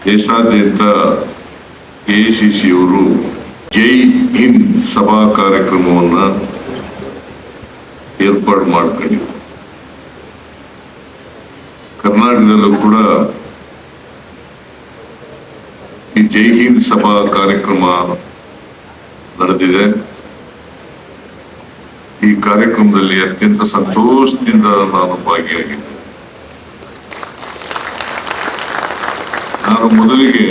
ದೇಶಾದ್ಯಂತ ಎಐಸಿಸಿಯವರು ಜೈ ಹಿಂದ್ ಸಭಾ ಕಾರ್ಯಕ್ರಮವನ್ನು ಏರ್ಪಾಡು ಮಾಡ್ಕೊಂಡಿದ್ದಾರೆ. ಕರ್ನಾಟಕದಲ್ಲೂ ಕೂಡ ಈ ಜೈ ಹಿಂದ್ ಸಭಾ ಕಾರ್ಯಕ್ರಮ ನಡೆದಿದೆ. ಈ ಕಾರ್ಯಕ್ರಮದಲ್ಲಿ ಅತ್ಯಂತ ಸಂತೋಷದಿಂದ ನಾನು ಭಾಗಿಯಾಗಿದ್ದೆ. ನಾನು ಮೊದಲಿಗೆ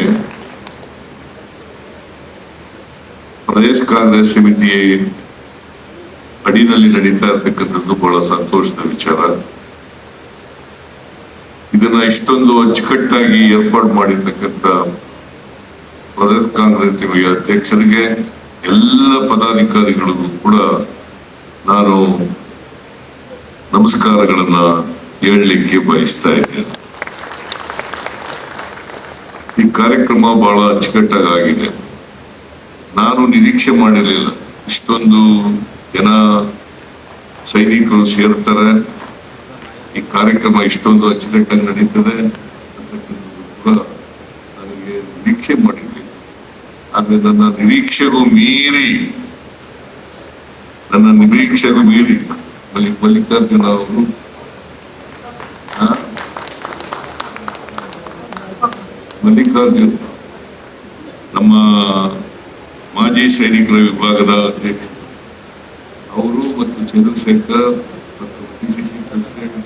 ಪ್ರದೇಶ ಕಾಂಗ್ರೆಸ್ ಸಮಿತಿ ಅಡಿನಲ್ಲಿ ನಡೀತಾ ಇರ್ತಕ್ಕಂಥದ್ದು ಬಹಳ ಸಂತೋಷದ ವಿಚಾರ. ಇದನ್ನ ಇಷ್ಟೊಂದು ಅಚ್ಚುಕಟ್ಟಾಗಿ ಏರ್ಪಾಡು ಮಾಡಿರ್ತಕ್ಕಂಥ ಪ್ರದೇಶ ಕಾಂಗ್ರೆಸ್ ಅಧ್ಯಕ್ಷರಿಗೆ, ಎಲ್ಲ ಪದಾಧಿಕಾರಿಗಳಿಗೂ ಕೂಡ ನಾನು ನಮಸ್ಕಾರಗಳನ್ನ ಹೇಳಲಿಕ್ಕೆ ಬಯಸ್ತಾ ಇದ್ದೇನೆ. ಈ ಕಾರ್ಯಕ್ರಮ ಬಹಳ ಅಚ್ಚುಕಟ್ಟಾಗಿದೆ. ನಾನು ನಿರೀಕ್ಷೆ ಮಾಡಿರಲಿಲ್ಲ ಇಷ್ಟೊಂದು ಜನ ಸೈನಿಕರು ಸೇರ್ತಾರೆ, ಈ ಕಾರ್ಯಕ್ರಮ ಇಷ್ಟೊಂದು ಅಚ್ಚುಕಟ್ಟಾಗಿ ನಡೀತದೆ ಕೂಡ ನನಗೆ ನಿರೀಕ್ಷೆ ಮಾಡಿರಲಿಲ್ಲ. ಆದ್ರೆ ನನ್ನ ನಿರೀಕ್ಷೆಗೂ ಮೀರಿ ಮಲ್ಲಿಕಾರ್ಜುನ ಅವರು ಮಲ್ಲಿಕಾರ್ಜುನ್ ನಮ್ಮ ಮಾಜಿ ಸೈನಿಕರ ವಿಭಾಗದ ಅಧ್ಯಕ್ಷ ಅವರು ಮತ್ತು ಚಂದ್ರಶೇಖರ್ ಮತ್ತು PCC ಪ್ರೆಸಿಡೆಂಟ್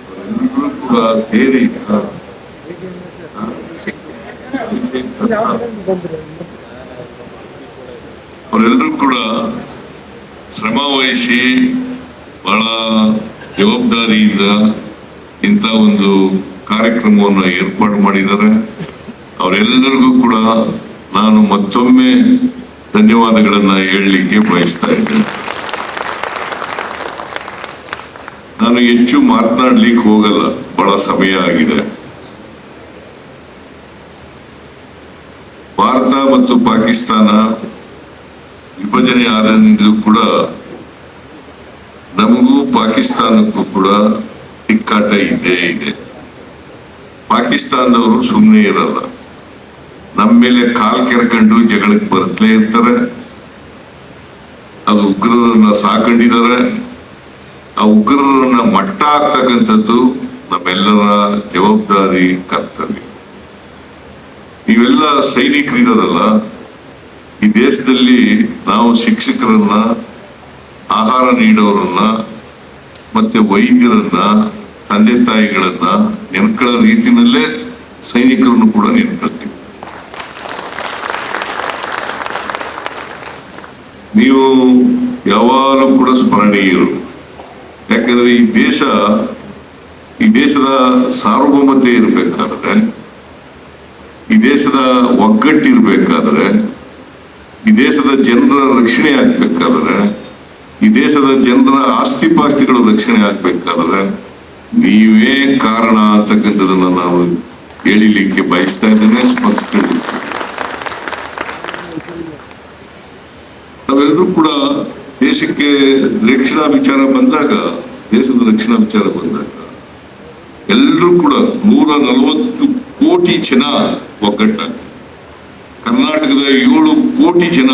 ಅವರೆಲ್ಲರೂ ಕೂಡ ಸೇರಿ ಅವರೆಲ್ಲರೂ ಕೂಡ ಶ್ರಮ ವಹಿಸಿ ಬಹಳ ಜವಾಬ್ದಾರಿಯಿಂದ ಇಂಥ ಒಂದು ಕಾರ್ಯಕ್ರಮವನ್ನು ಏರ್ಪಾಡು ಮಾಡಿದ್ದಾರೆ. ಅವರೆಲ್ಲರಿಗೂ ಕೂಡ ನಾನು ಮತ್ತೊಮ್ಮೆ ಧನ್ಯವಾದಗಳನ್ನ ಹೇಳಲಿಕ್ಕೆ ಬಯಸ್ತಾ ಇದ್ದೇನೆ. ನಾನು ಹೆಚ್ಚು ಮಾತನಾಡ್ಲಿಕ್ಕೆ ಹೋಗಲ್ಲ, ಬಹಳ ಸಮಯ ಆಗಿದೆ. ಭಾರತ ಮತ್ತು ಪಾಕಿಸ್ತಾನ ವಿಭಜನೆ ಆದಾಗಿಂದಲೂ ಕೂಡ ನಮಗೂ ಪಾಕಿಸ್ತಾನಕ್ಕೂ ಕೂಡ ತಿಕ್ಕಾಟ ಇದ್ದೇ ಇದೆ. ಪಾಕಿಸ್ತಾನದವರು ಸುಮ್ಮನೆ ಇರಲ್ಲ, ನಮ್ಮ ಮೇಲೆ ಕಾಲ್ ಕೆರ್ಕೊಂಡು ಜಗಳಕ್ಕೆ ಬರ್ತಲೇ ಇರ್ತಾರೆ. ಅದು ಉಗ್ರರನ್ನ ಸಾಕೊಂಡಿದ್ದಾರೆ. ಆ ಉಗ್ರರನ್ನ ಮಟ್ಟ ಹಾಕ್ತಕ್ಕಂಥದ್ದು ನಮ್ಮೆಲ್ಲರ ಜವಾಬ್ದಾರಿ, ಕರ್ತವ್ಯ. ನೀವೆಲ್ಲ ಸೈನಿಕರಿದಾರಲ್ಲ, ಈ ದೇಶದಲ್ಲಿ ನಾವು ಶಿಕ್ಷಕರನ್ನ, ಆಹಾರ ನೀಡೋರನ್ನ, ಮತ್ತೆ ವೈದ್ಯರನ್ನ, ತಂದೆ ತಾಯಿಗಳನ್ನ ನೆನ್ಕೊಳ್ಳೋ ರೀತಿನಲ್ಲೇ ಸೈನಿಕರನ್ನು ಕೂಡ ನೆನ್ಕೊಳ್ತೀವಿ. ನೀವು ಯಾವಾಗಲೂ ಕೂಡ ಸ್ಮರಣೀಯರು. ಯಾಕಂದ್ರೆ ಈ ದೇಶದ ಸಾರ್ವಭೌಮತೆ ಇರಬೇಕಾದ್ರೆ, ಈ ದೇಶದ ಒಗ್ಗಟ್ಟಿರ್ಬೇಕಾದ್ರೆ, ಈ ದೇಶದ ಜನರ ರಕ್ಷಣೆ ಆಗ್ಬೇಕಾದ್ರೆ, ಈ ದೇಶದ ಜನರ ಆಸ್ತಿ ಪಾಸ್ತಿಗಳು ರಕ್ಷಣೆ ಆಗ್ಬೇಕಾದ್ರೆ ನೀವೇ ಕಾರಣ ಅಂತಕ್ಕಂಥದನ್ನ ನಾವು ಹೇಳಿಲಿಕ್ಕೆ ಬಯಸ್ತಾ ಇದ್ದೇನೆ, ಸ್ಮರಿಸ್ಕೊಂಡು. ನಾವೆಲ್ಲರೂ ಕೂಡ ದೇಶದ ರಕ್ಷಣಾ ವಿಚಾರ ಬಂದಾಗ ಎಲ್ಲರೂ ಕೂಡ 140 ಕೋಟಿ ಜನ ಒಗ್ಗಟ್ಟಾಗ್ತದೆ. ಕರ್ನಾಟಕದ 7 ಕೋಟಿ ಜನ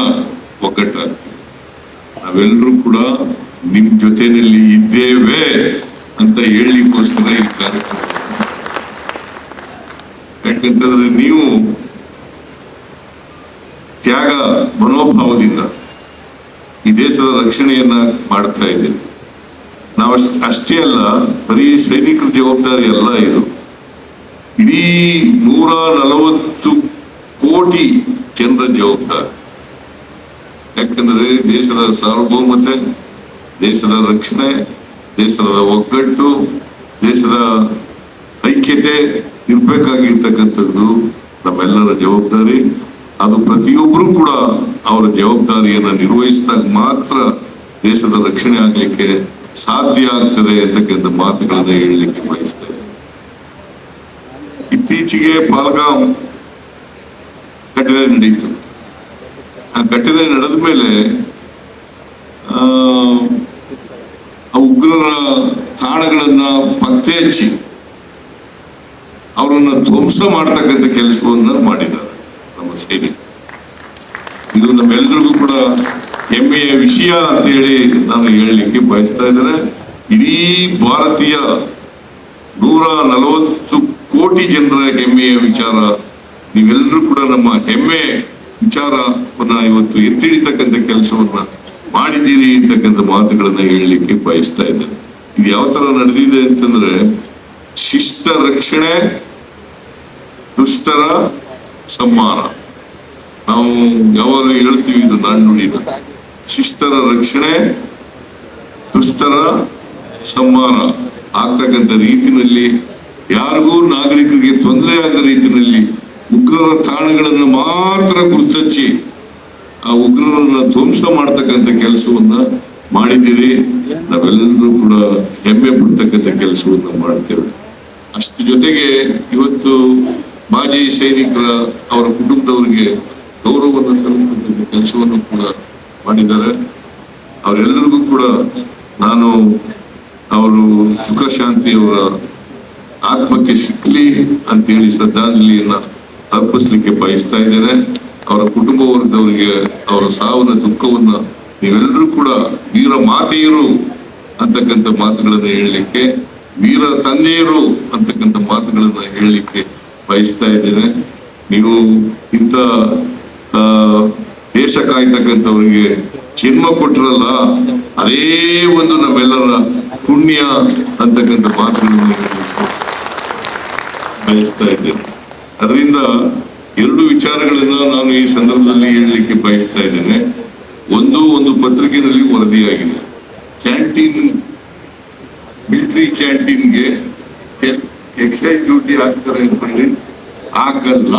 ಒಗ್ಗಟ್ಟಾಗ್ತದೆ. ನಾವೆಲ್ಲರೂ ಕೂಡ ನಿಮ್ ಜೊತೆಯಲ್ಲಿ ಇದ್ದೇವೆ ಅಂತ ಹೇಳಲಿಕ್ಕೋಸ್ಕರ ಈ ಕಾರ್ಯಕ್ರಮ. ಯಾಕಂತಂದ್ರೆ ನೀವು ತ್ಯಾಗ ಮನೋಭಾವದಿಂದ ಈ ದೇಶದ ರಕ್ಷಣೆಯನ್ನ ಮಾಡ್ತಾ ಇದ್ದೀವಿ. ನಾವು ಅಷ್ಟೇ ಅಲ್ಲ, ಬರೀ ಸೈನಿಕರ ಜವಾಬ್ದಾರಿ ಅಲ್ಲ ಇದು. ಇಡೀ 140 ಕೋಟಿ ಜನರ ಜವಾಬ್ದಾರಿ. ಯಾಕಂದ್ರೆ ದೇಶದ ಸಾರ್ವಭೌಮತೆ, ದೇಶದ ರಕ್ಷಣೆ, ದೇಶದ ಒಗ್ಗಟ್ಟು, ದೇಶದ ಐಕ್ಯತೆ ಇರ್ಬೇಕಾಗಿರ್ತಕ್ಕಂಥದ್ದು ನಮ್ಮೆಲ್ಲರ ಜವಾಬ್ದಾರಿ. ಅದು ಪ್ರತಿಯೊಬ್ಬರು ಕೂಡ ಅವರ ಜವಾಬ್ದಾರಿಯನ್ನು ನಿರ್ವಹಿಸಿದಾಗ ಮಾತ್ರ ದೇಶದ ರಕ್ಷಣೆ ಆಗ್ಲಿಕ್ಕೆ ಸಾಧ್ಯ ಆಗ್ತದೆ ಅಂತಕ್ಕಂಥ ಮಾತುಗಳನ್ನ ಹೇಳಲಿಕ್ಕೆ ಬಯಸ್ತೇನೆ. ಇತ್ತೀಚೆಗೆ ಪಾಲ್ಗಾಮ್ ಘಟನೆ ನಡೀತು. ಆ ಘಟನೆ ನಡೆದ ಮೇಲೆ ಉಗ್ರರ ತಾಣಗಳನ್ನ ಪತ್ತೆ ಹಚ್ಚಿ ಅವರನ್ನ ಧ್ವಂಸ ಮಾಡ್ತಕ್ಕಂಥ ಕೆಲಸವನ್ನ ಮಾಡಿದ್ದಾರೆ ನಮ್ಮ ಸೈನಿಕರು. ಇದು ನಮ್ಮೆಲ್ಲರಿಗೂ ಕೂಡ ಹೆಮ್ಮೆಯ ವಿಷಯ ಅಂತ ಹೇಳಿ ನಾನು ಹೇಳಲಿಕ್ಕೆ ಬಯಸ್ತಾ ಇದ್ದೇನೆ. ಇಡೀ ಭಾರತೀಯ 140 ಕೋಟಿ ಜನರ ಹೆಮ್ಮೆಯ ವಿಚಾರ. ನೀವೆಲ್ಲರೂ ಕೂಡ ನಮ್ಮ ಹೆಮ್ಮೆ ವಿಚಾರವನ್ನ ಇವತ್ತು ಎತ್ತಿಡಿತಕ್ಕಂಥ ಕೆಲಸವನ್ನ ಮಾಡಿದ್ದೀರಿ ಅಂತಕ್ಕಂಥ ಮಾತುಗಳನ್ನ ಹೇಳಲಿಕ್ಕೆ ಬಯಸ್ತಾ ಇದ್ದೇನೆ. ಇದು ಯಾವ ತರ ನಡೆದಿದೆ ಅಂತಂದ್ರೆ, ಶಿಷ್ಟ ರಕ್ಷಣೆ, ದುಷ್ಟರ ಸಂಹಾರ. ನಾವು ಯಾವಾಗ ಹೇಳ್ತೀವಿ ಇದು ನಾಣ್ಣುಡಿನ, ಶಿಷ್ಟರ ರಕ್ಷಣೆ, ದುಷ್ಟರ ಸಂಹಾರ ಆಗ್ತಕ್ಕಂಥ ರೀತಿನಲ್ಲಿ, ಯಾರಿಗೂ ನಾಗರಿಕರಿಗೆ ತೊಂದರೆ ಆಗದ ರೀತಿಯಲ್ಲಿ ಉಗ್ರರ ತಾಣಗಳನ್ನು ಮಾತ್ರ ಗುರುತಚ್ಚಿ ಆ ಉಗ್ರರನ್ನ ಧ್ವಂಸ ಮಾಡ್ತಕ್ಕಂಥ ಕೆಲಸವನ್ನ ಮಾಡಿದ್ದೀರಿ. ನಾವೆಲ್ಲರೂ ಕೂಡ ಹೆಮ್ಮೆ ಪಡ್ತಕ್ಕಂಥ ಕೆಲಸವನ್ನ ಮಾಡ್ತೇವೆ. ಅಷ್ಟು ಜೊತೆಗೆ ಇವತ್ತು ಮಾಜಿ ಸೈನಿಕರ ಅವರ ಕುಟುಂಬದವರಿಗೆ ಗೌರವವನ್ನು ಸಲ್ಲಿಸತಕ್ಕಂಥ ಕೆಲಸವನ್ನು ಕೂಡ ಮಾಡಿದ್ದಾರೆ. ಅವರೆಲ್ಲರಿಗೂ ಕೂಡ ನಾನು ಅವರು ಸುಖ ಶಾಂತಿಯವರ ಆತ್ಮಕ್ಕೆ ಸಿಕ್ಲಿ ಅಂತೇಳಿ ಶ್ರದ್ಧಾಂಜಲಿಯನ್ನ ಅರ್ಪಿಸ್ಲಿಕ್ಕೆ ಬಯಸ್ತಾ ಇದ್ದೇನೆ. ಅವರ ಕುಟುಂಬ ವರ್ಗದವರಿಗೆ ಅವರ ಸಾವಿನ ದುಃಖವನ್ನ ನೀವೆಲ್ಲರೂ ಕೂಡ ವೀರ ಮಾತೆಯರು ಅಂತಕ್ಕಂಥ ಮಾತುಗಳನ್ನ ಹೇಳಲಿಕ್ಕೆ, ವೀರ ತಂದೆಯರು ಅಂತಕ್ಕಂಥ ಮಾತುಗಳನ್ನ ಹೇಳಲಿಕ್ಕೆ ಬಯಸ್ತಾ ಇದ್ದೇನೆ. ನೀವು ಇಂಥ ದೇಶ ಕಾಯ್ತಕ್ಕಂಥವ್ರಿಗೆ ಜನ್ಮ ಕೊಟ್ಟರಲ್ಲ, ಅದೇ ಒಂದು ನಮ್ಮೆಲ್ಲರ ಪುಣ್ಯ ಅಂತಕ್ಕಂಥ ಮಾತುಗಳನ್ನು ಬಯಸ್ತಾ ಇದ್ದೇನೆ. ಅದರಿಂದ 2 ವಿಚಾರಗಳನ್ನ ನಾನು ಈ ಸಂದರ್ಭದಲ್ಲಿ ಹೇಳಲಿಕ್ಕೆ ಬಯಸ್ತಾ ಇದ್ದೇನೆ. ಒಂದು ಪತ್ರಿಕೆಯಲ್ಲಿ ವರದಿಯಾಗಿದೆ, ಕ್ಯಾಂಟೀನ್, ಮಿಲಿಟರಿ ಕ್ಯಾಂಟೀನ್ಗೆ ಎಕ್ಸೈಸ್ ಡ್ಯೂಟಿ ಹಾಕ್ತಾರೆ ಅಂತ ಹೇಳಿ ಹಾಕಲ್ಲ.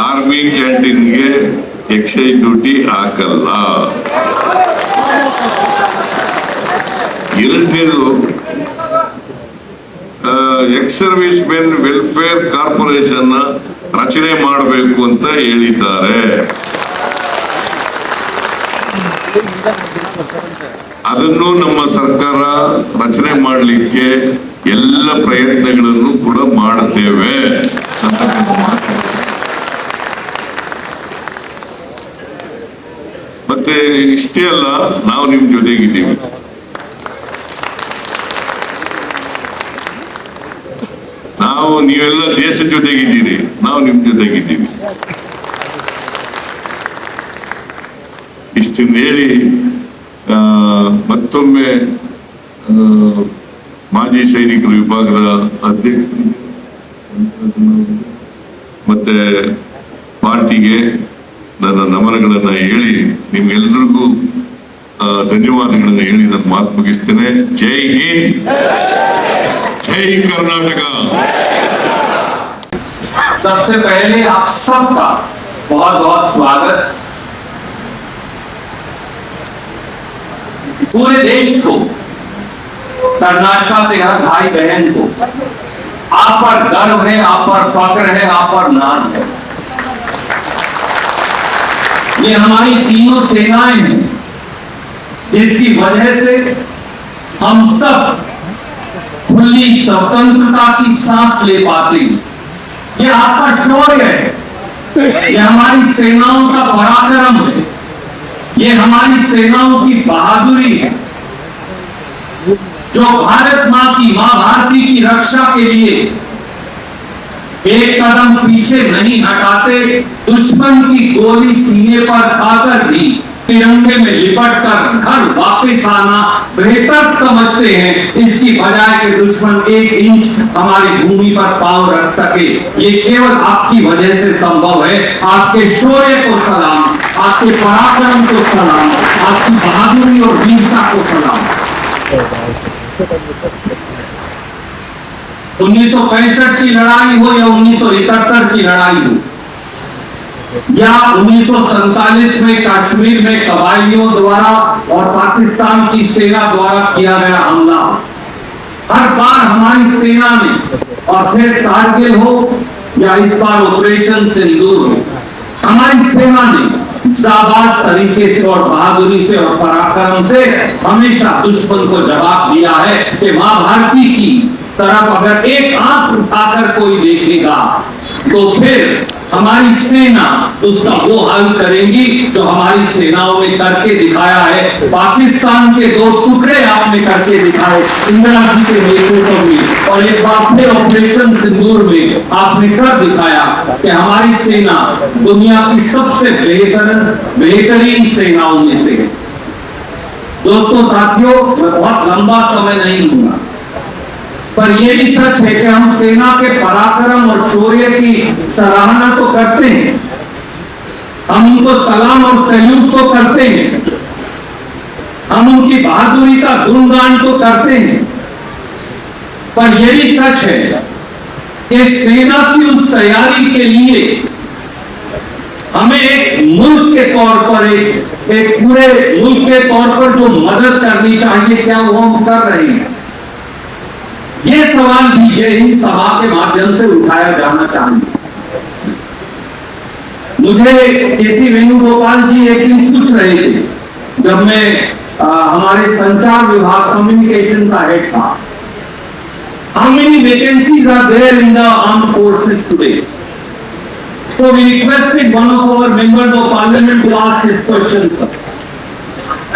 ಆರ್ಮಿ ಕ್ಯಾಂಟೀನ್ಗೆ ಎಕ್ಸೈಸ್ ಡ್ಯೂಟಿ ಹಾಕಲ್ಲ. ಎರಡನೇದು, ex service men welfare corporation ರಚನೆ ಮಾಡಬೇಕು ಅಂತ ಹೇಳಿದ್ದಾರೆ. ಅದನ್ನು ನಮ್ಮ ಸರ್ಕಾರ ರಚನೆ ಮಾಡಲಿಕ್ಕೆ ಎಲ್ಲ ಪ್ರಯತ್ನಗಳನ್ನು ಕೂಡ ಮಾಡ್ತೇವೆ ಅಂತಕ್ಕಂಥ ಮಾತು. ಮತ್ತೆ ಇಷ್ಟೇ ಅಲ್ಲ, ನಾವು ನಿಮ್ ಜೊತೆಗಿದ್ದೀವಿ. ನೀವೆಲ್ಲ ದೇಶದ ಜೊತೆಗಿದ್ದೀರಿ, ನಾವು ನಿಮ್ ಜೊತೆಗಿದ್ದೀವಿ. ಇಷ್ಟನ್ನು ಹೇಳಿ ಮತ್ತೊಮ್ಮೆ ಮಾಜಿ ಸೈನಿಕರ ವಿಭಾಗದ ಅಧ್ಯಕ್ಷರು ಮತ್ತೆ ಪಾರ್ಟಿಗೆ ನನ್ನ ನಮನಗಳನ್ನ ಹೇಳಿ ನಿಮ್ಗೆಲ್ರಿಗೂ ಧನ್ಯವಾದಗಳನ್ನ ಹೇಳಿ ನನ್ನ ಮಾತು ಮುಗಿಸ್ತೇನೆ. ಜೈ ಹಿಂದ್, जय कर्नाटक। सबसे पहले आप सबका बहुत बहुत स्वागत। पूरे देश को, कर्नाटक के हर भाई बहन को आप पर गर्व है, आप पर फख्र है, आप पर नाज है। ये हमारी तीनों सेनाएं हैं जिसकी वजह से हम सब खुली स्वतंत्रता की सांस ले पाते। ये आपका शौर्य है, ये हमारी सेनाओं का पराक्रम है, ये हमारी सेनाओं की बहादुरी है जो भारत मां की, मां भारती की रक्षा के लिए एक कदम पीछे नहीं हटाते। दुश्मन की गोली सीने पर खाकर भी तिरंगे में लिपट कर घर वापस आना बेहतर समझते हैं, इसकी बजाय कि दुश्मन 1 इंच हमारी भूमि पर पांव रख सके। ये केवल आपकी वजह से संभव है। आपके शौर्य को सलाम, आपके पराक्रम को सलाम, आपकी बहादुरी और वीरता को सलाम। 1965 की लड़ाई हो या 1971 की लड़ाई हो या 1947 में कश्मीर में कबायलियों द्वारा और पाकिस्तान की सेना द्वारा किया गया हमला, हर बार हमारी सेना ने, और फिर कारगिल हो या इस बार ऑपरेशन सिंदूर हो, हमारी सेना ने जाबाज तरीके से और बहादुरी से और पराक्रम से हमेशा दुश्मन को जवाब दिया है कि मां भारती की तरफ अगर एक आंख उठाकर कोई देखेगा तो फिर हमारी सेना उसका वो हाल करेगी जो हमारी सेनाओं ने करके दिखाया है। पाकिस्तान के 2 टुकड़े आपने करके दिखाए इंदिरा जी के नेतृत्व में, और एक बार फिर ऑपरेशन सिंदूर में आपने कर दिखाया कि हमारी सेना दुनिया की सबसे बेहतरीन सेनाओं में से है। दोस्तों साथियों, मैं बहुत लंबा समय नहीं लूंगा, पर यह भी सच है कि हम सेना के पराक्रम और शौर्य की सराहना तो करते हैं, हम उनको सलाम और सैल्यूट तो करते हैं, हम उनकी बहादुरी का गुणगान तो करते हैं, पर यह भी सच है कि सेना की उस तैयारी के लिए हमें एक मुल्क के तौर पर, एक पूरे मुल्क के तौर पर जो मदद करनी चाहिए, क्या वो हम कर रहे हैं? ये सवाल भी इस सभा के माध्यम से उठाया जाना चाहिए। मुझे केसी वेणुगोपाल जी एक दिन पूछ रहे थे, जब मैं हमारे संचार विभाग कम्युनिकेशन का हेड था, how many vacancies are there in the armed forces today? So we requested one of our members of parliament to ask this question, sir.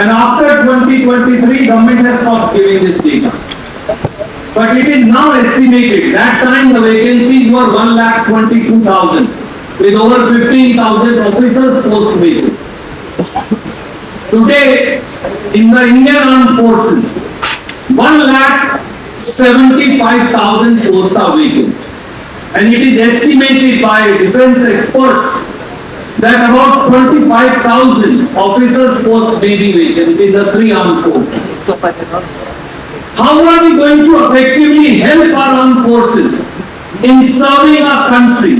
And after 2023, government has stopped giving this data. But it is now estimated, that time the vacancies were 1,22,000 with over 15,000 officers post vacant. Today, in the Indian Armed Forces, 1,75,000 posts are vacant. And it is estimated by defense experts that about 25,000 officers post may be vacant in the 3 armed forces. How are we going to effectively help our armed forces in serving our country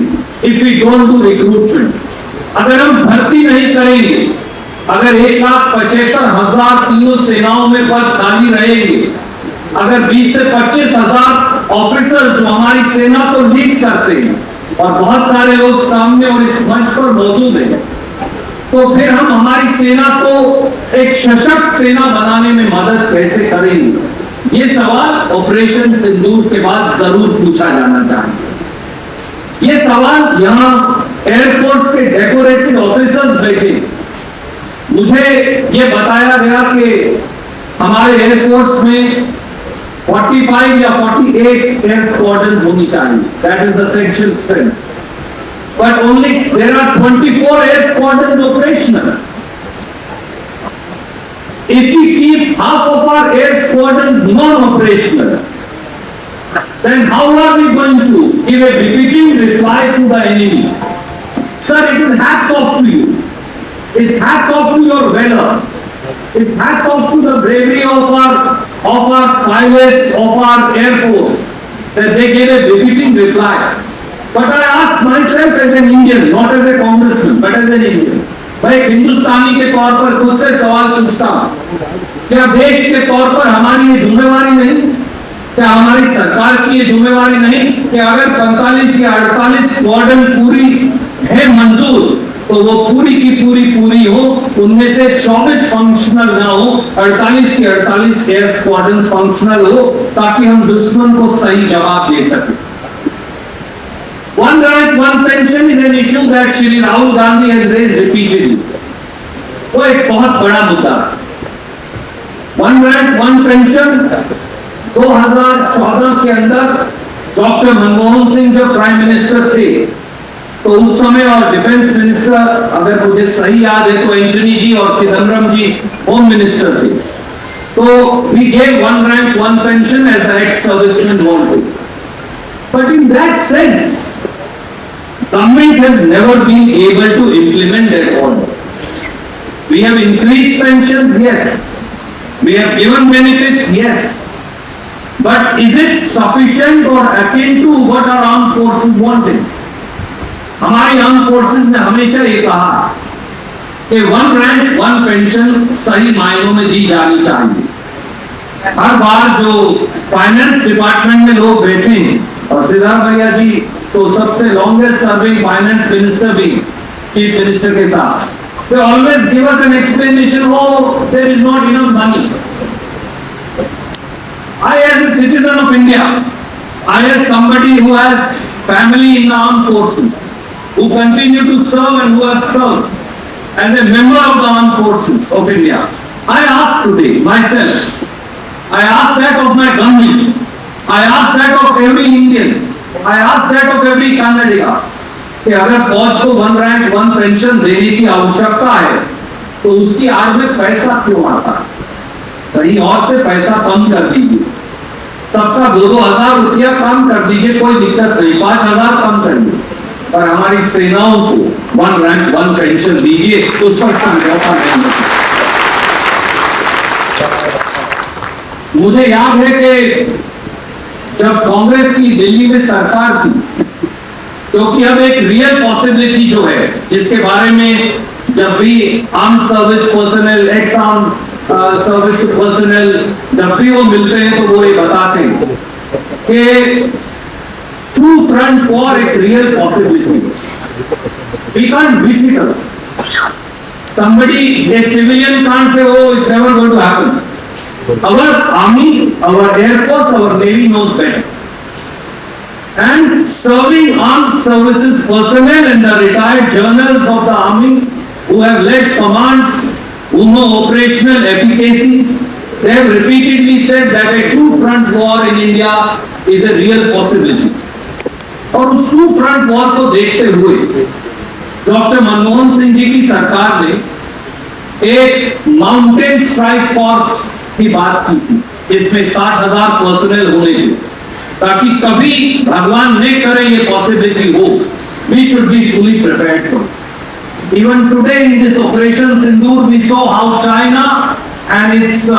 if we don't do recruitment? अगर हम भर्ती नहीं करेंगे, अगर 1,75,000 तीनों सेनाओं में पद खाली रहेंगे, अगर 20 से 25,000 ऑफिसर जो हमारी सेना को लीड करते हैं, और बहुत सारे लोग सामने और इस मंच पर मौजूद हैं, तो फिर हम हमारी सेना को एक सशक्त सेना बनाने में मदद कैसे करेंगे? ये सवाल ऑपरेशन सिंदूर के बाद जरूर पूछा जाना चाहिए। ये सवाल यहाँ एयरफोर्स के डेकोरेटेड ऑफिसर्स बैठे, मुझे ये बताया गया कि हमारे एयरफोर्स में 45 या 48 एयर स्क्वाड्रन होनी चाहिए, that is the section strength, but only there are 24 air squadron operational. If we keep half of our air squadrons non-operational, then how are we going to give a befitting reply to the enemy? Sir, it is hats off to you. It's hats off to your valor. It's hats off to the bravery of our pilots, of our air force, that they gave a befitting reply. But I ask myself as an Indian, not as a congressman, but as an Indian. मैं एक हिंदुस्तानी के तौर पर खुद से सवाल पूछता हूं, क्या देश के तौर पर हमारी ये जिम्मेवारी नहीं, क्या हमारी सरकार की ये जिम्मेवारी नहीं कि अगर 45 या 48 स्क्वाड्रन पूरी है मंजूर, तो वो पूरी की पूरी हो, उनमें से 24 फंक्शनल ना हो, 48 की 48 एयर स्क्वाड्रन फंक्शनल हो, ताकि हम दुश्मन को सही जवाब दे सकें। One rank, one pension is an issue that Shri Rahul Gandhi has raised repeatedly. वो एक बहुत बड़ा मुद्दा। One rank, one pension 2014 के अंदर डॉक्टर मनमोहन सिंह जब प्राइम मिनिस्टर थे, तो उस समय और डिफेंस मिनिस्टर, अगर मुझे सही याद है तो एंटनी जी और चिदम्बरम जी होम मिनिस्टर थे, तो we gave one rank, one pension as the ex-servicemen wanted. But in that sense, government has never been able to implement that order. We have increased pensions, yes. We have given benefits, yes. But is it sufficient or akin to what our armed forces wanted? हमारी arm forces ने हमेशा ये कहा कि 1 rank 1 pension सही मायनों में दी जानी चाहिए, हर बार जो फाइनेंस डिपार्टमेंट में लोग बैठे हैं, और सिद्धार्थ भैया जी तो सबसे लॉन्गेस्ट सर्विंग फाइनेंस मिनिस्टर भी चीफ मिनिस्टर के साथ, they always give us an explanation, oh there is not enough money. I as a citizen of India, I as somebody who has family in the armed forces, who continue to serve and who have served as a member of the armed forces of India, I ask today myself, I ask that of my government, I ask that of every Indian, I ask that of every Kannadiga, कि अगर फौज को 1 rank 1 pension देने की आवश्यकता है तो उसकी आड़ में पैसा क्यों आता है? कहीं और से पैसा कम कर दीजिए, सबका 2-2 हजार रुपया कम कर दीजिए, कोई दिक्कत नहीं, 5,000 कम करिए, पर हमारी सेनाओं को 1 रैंक 1 पेंशन दीजिए, उस पर समझौता नहीं। मुझे याद है कि जब कांग्रेस की दिल्ली में सरकार थी, क्योंकि अब एक रियल पॉसिबिलिटी जो है, जिसके बारे में जब भी arm service personal, x arm service personal जब भी वो मिलते हैं तो वो ये बताते हैं कि ट्रू फ्रंट वॉर एक real possibility. We can't wish it away. somebody, a civilian can't say, oh, it's never going to happen. Our army, our air force, our navy knows better. And serving armed services personnel and the retired generals of the army who have led commands, who know operational efficacies, they have repeatedly said that a true front war in India is a real possibility. और उस true front war को देखते हुए doctor Manmohan Singh ji की सरकार ने एक mountain strike force की बात की थी, जिसमें 60,000 पर्सनल होने थे, ताकि कभी भगवान न करे ये पॉसिबिलिटी हो, we should be fully prepared for it. Even today in this operation Sindoor, we saw how China and its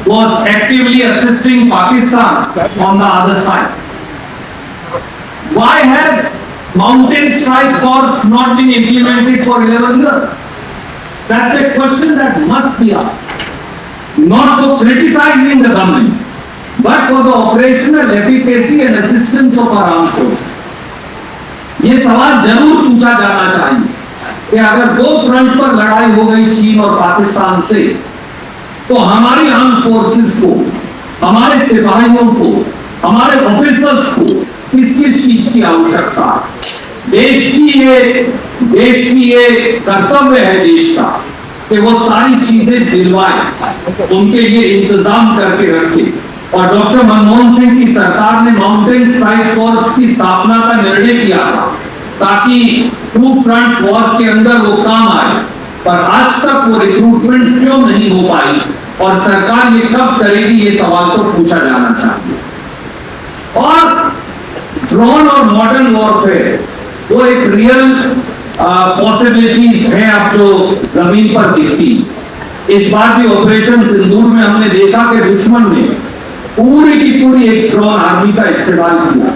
was actively assisting Pakistan on the other side. Why has Mountain Strike Corps not been implemented for 11 years? That's a question that must be asked. Not for criticizing the government, but for the operational efficacy and assistance of our armed forces. ये सवाल जरूर पूछा जाना चाहिए कि अगर 2 front पर लड़ाई हो गई चीन और पाकिस्तान से, तो हमारी आर्म फोर्सेस को, हमारे सिपाहियों को, हमारे ऑफिसर्स को किस किस चीज की आवश्यकता है? देश की ये कर्तव्य है देश का कि वो सारी चीजें दिलवाए, उनके लिए इंतजाम करके रखे। और डॉक्टर मनमोहन सिंह की सरकार ने माउंटेन स्ट्राइक फोर्स की स्थापना का निर्णय किया था ताकि ट्रू फ्रंट वॉर के अंदर वो काम आए, पर आज तक वो रिक्रूटमेंट क्यों नहीं हो पाई और सरकार ये कब करेगी, ये सवाल तो पूछा जाना चाहिए। और ड्रोन और मॉडर्न वॉरफेयर वो एक रियल पॉसिबिलिटीज है अब जो जमीन पर दिखती। इस बार भी ऑपरेशन सिंदूर में हमने देखा कि दुश्मन ने पूरी की पूरी एक ड्रोन आर्मी का इस्तेमाल किया।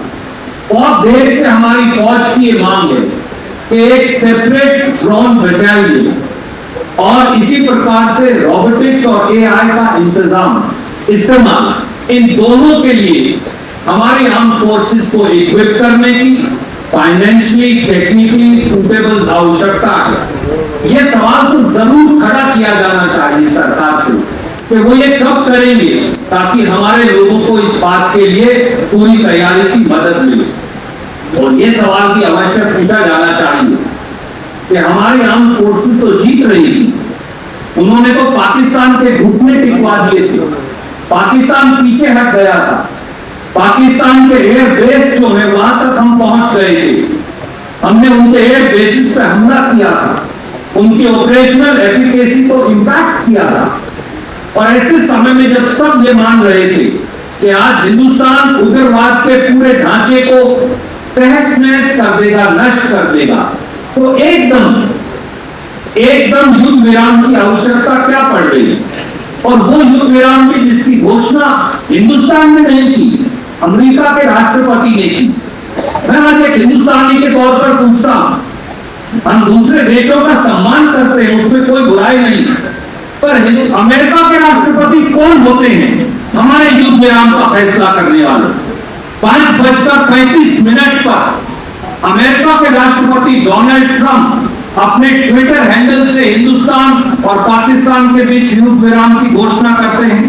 और देश से हमारी फौज की ये मांग है कि एक सेपरेट ड्रोन बटालियन और इसी प्रकार से रोबोटिक्स और एआई का इस्तेमाल इन दोनों के लिए हमारी आर्म फोर्सेस को इक्विप करने की फाइनेंशियली टेक्निकली सुटेबल आवश्यकता है। यह सवाल तो जरूर खड़ा किया जाना चाहिए सरकार से कि वो ये कब करेंगे ताकि हमारे लोगों को इस बात के लिए पूरी तैयारी की मदद मिले। और ये सवाल भी अवश्य पूछा जाना चाहिए कि हमारी आर्म फोर्सेस तो जीत रही थी, उन्होंने तो पाकिस्तान के घुटने टिकवा दिए थे, पाकिस्तान पीछे हट गया था, पाकिस्तान के एयर बेस जो है वहां तक हम पहुंच गए थे, हमने उनके एयर बेसिस पे हमला किया था, उनकी ऑपरेशनल एफिकेसी को इंपैक्ट किया था। और ऐसे समय में जब सब ये मान रहे थे कि आज हिंदुस्तान उग्रवाद के पूरे ढांचे को तहस नहस कर देगा, नष्ट कर देगा, तो एकदम युद्ध विराम की आवश्यकता क्या पड़ गई। और वो युद्ध विराम भी जिसकी घोषणा हिंदुस्तान में नहीं की, अमेरिका के राष्ट्रपति ने की। मैं आज एक हिंदुस्तानी के तौर पर पूछता हूं, हम दूसरे देशों का सम्मान करते हैं, उसमें कोई बुराई नहीं, पर अमेरिका के राष्ट्रपति कौन होते हैं हमारे युद्ध विराम का फैसला करने वाले 5:35 पर अमेरिका के राष्ट्रपति डोनाल्ड ट्रंप अपने ट्विटर हैंडल से हिंदुस्तान और पाकिस्तान के बीच युद्ध विराम की घोषणा करते हैं।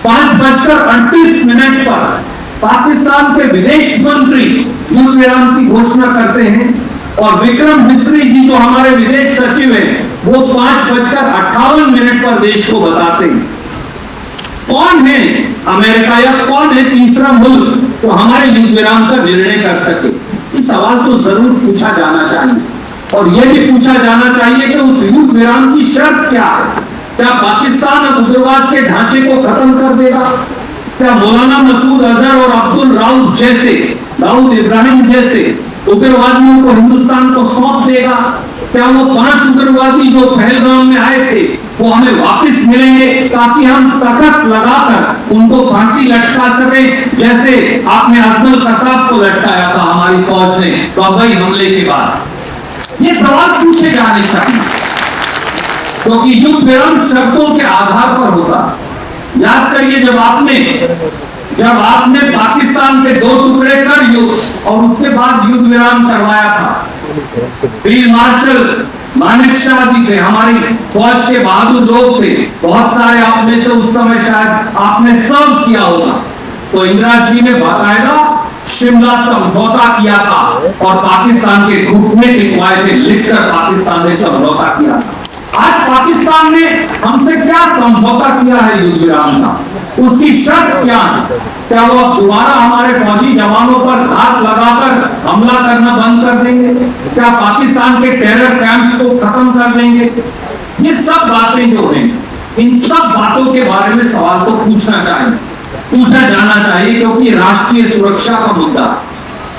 5:38 पर पाकिस्तान के विदेश मंत्री युद्ध विराम की घोषणा करते हैं और विक्रम मिश्री जी जो हमारे विदेश सचिव हैं वो 5:58 पर देश को बताते हैं। कौन है अमेरिका या कौन है तीसरा मुल्क तो हमारे युद्ध विराम का निर्णय कर सके? ये सवाल तो जरूर पूछा जाना चाहिए और यह भी पूछा जाना चाहिए कि उस युद्ध विराम की शर्त क्या है। क्या पाकिस्तान और उग्रवाद के ढांचे को खत्म कर देगा? क्या मौलाना मसूद अजहर और अब्दुल राउफ जैसे, दाऊद इब्राहिम जैसे उग्रवादियों को हिंदुस्तान को सौंप देगा? क्या वो 5 उग्रवादी जो पहलगाम में आए थे वो हमें वापस मिलेंगे ताकि हम तख्त लगाकर उनको फांसी लटका सकें, जैसे आपने अजमल कसाब को लटकाया था हमारी फौज ने बम्बई हमले के बाद? ये सवाल पूछे जाने चाहिए क्योंकि युद्ध विराम शर्तों के आधार पर होता। याद करिए जब आपने पाकिस्तान के 2 टुकड़े कर युद्ध और उसके बाद युद्ध विराम करवाया था, फील्ड मार्शल मानेक शाह जी थे, हमारी फौज के बहादुर लोग थे, बहुत सारे आप में से उस समय शायद आपने सर्व किया होगा। तो इंदिरा जी ने बाकायदा शिमला समझौता किया था और पाकिस्तान के घुटने टिकवाए थे, लिखकर पाकिस्तान ने समझौता किया था। आज पाकिस्तान ने हमसे क्या समझौता किया है युद्ध विराम का? उसकी शर्त क्या है? क्या वो अब दोबारा हमारे फौजी जवानों पर घात लगाकर हमला करना बंद कर देंगे? क्या पाकिस्तान के टेरर कैंप्स को खत्म कर देंगे? ये सब बातें जो हैं, इन सब बातों के बारे में सवाल तो पूछा जाना चाहिए क्योंकि राष्ट्रीय सुरक्षा का मुद्दा।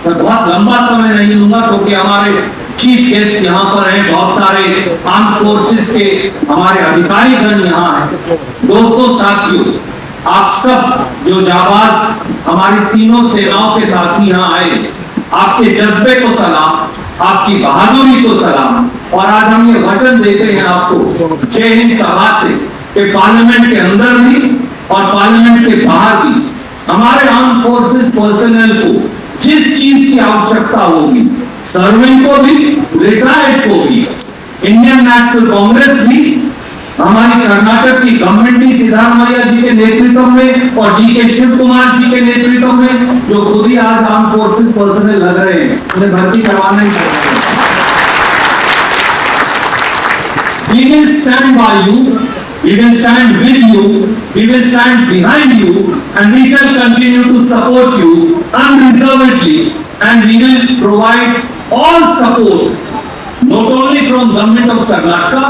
मैं बहुत लंबा समय नहीं लूंगा क्योंकि हमारे चीफ गेस्ट यहाँ पर हैं, बहुत सारे आर्म फोर्सेस के हमारे अधिकारीगण यहाँ हैं। दोस्तों, साथियों, आप सब जो जाबाज हमारी तीनों सेनाओं के साथी यहाँ आए, आपके जज्बे को सलाम, आपकी बहादुरी को सलाम। और आज हम ये वचन देते हैं आपको जय हिंद सभा से कि पार्लियामेंट के अंदर भी और पार्लियामेंट के बाहर भी हमारे आर्म फोर्सेस पर्सनल को जिस चीज की आवश्यकता होगी, सर्विंग को भी, रिटायर्ड को भी, इंडियन नेशनल कांग्रेस भी, हमारी कर्नाटक की गवर्नमेंट भी सिद्धारमैया जी के नेतृत्व में और डी.के. शिव कुमार जी के नेतृत्व में, जो खुद ही आज आर्म फोर्सेस पर्सनल लग रहे हैं, उन्हें भर्ती करवाना ही चाहिए। We will stand by you, we will stand with you, we will stand behind you, and we shall continue to support you unreservedly, and we will provide all support, not only from government of Karnataka,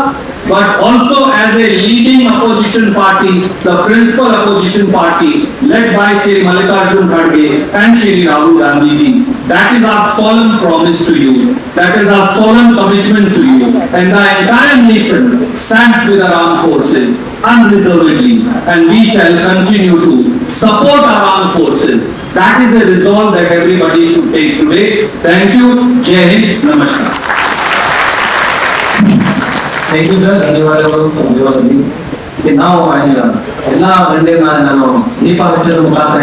but also as a leading opposition party, the principal opposition party, led by Shri Mallikarjun Kharge and Shri Rahul Gandhi ji. That is our solemn promise to you. That is our solemn commitment to you. And the entire nation stands with our armed forces unreservedly, and we shall continue to support our armed forces. That is a resolve that everybody should take today. Thank you. Jai Hind. Namaskar. Thank you sir. ಧನ್ಯವಾದಗಳು. ನಾವು ಎಲ್ಲ ಗಣ್ಯರನ್ನ ನಾನು ದೀಪ ಹಚ್ಚದ ಮುಖಾಂತರ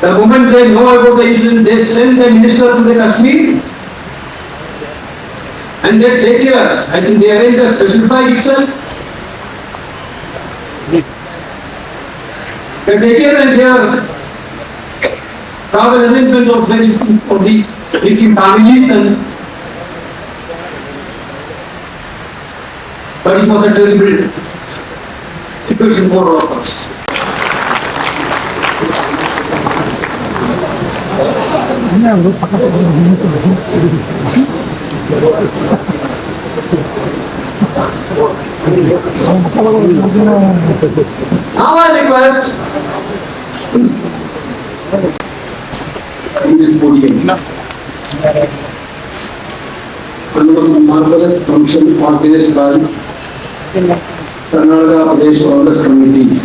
the moment they know about the incident, they send the minister to the Kashmir and they take care. I think they arrange a special flight itself. They take care and their travel arrangements of the victim families, and but it was a terrible situation for all of us. Now I request in this podium under the marvelous function organized by Karnataka Pradesh Congress Committee.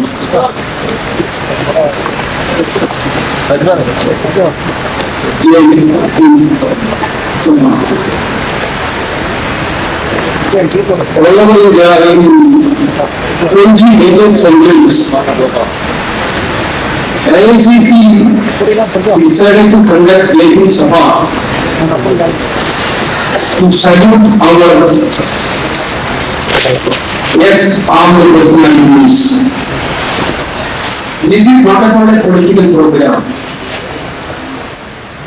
all over India in 20 major centers. IICC decided to conduct Lady Sabha to salute our ex-armed personalities. This is not at all a political program.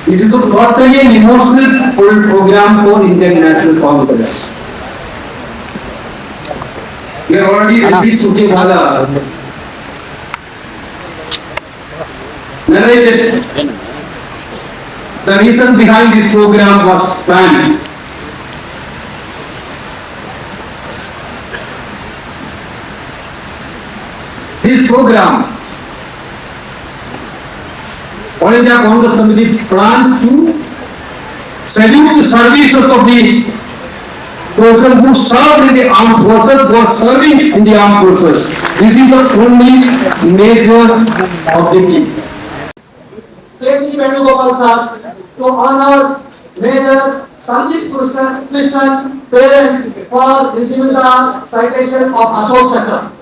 This is a totally an emotional program for Indian National Congress. We are already received Sukhewala narrated the reason behind this program was planned. This program, All India Congress Committee plans to salute the services of the person who served in the armed forces, who are serving in the armed forces. This is the only major objective. K.C. Venugopal sir to honor Major Sandeep Krishnan parents for receiving the citation of Ashok Chakra.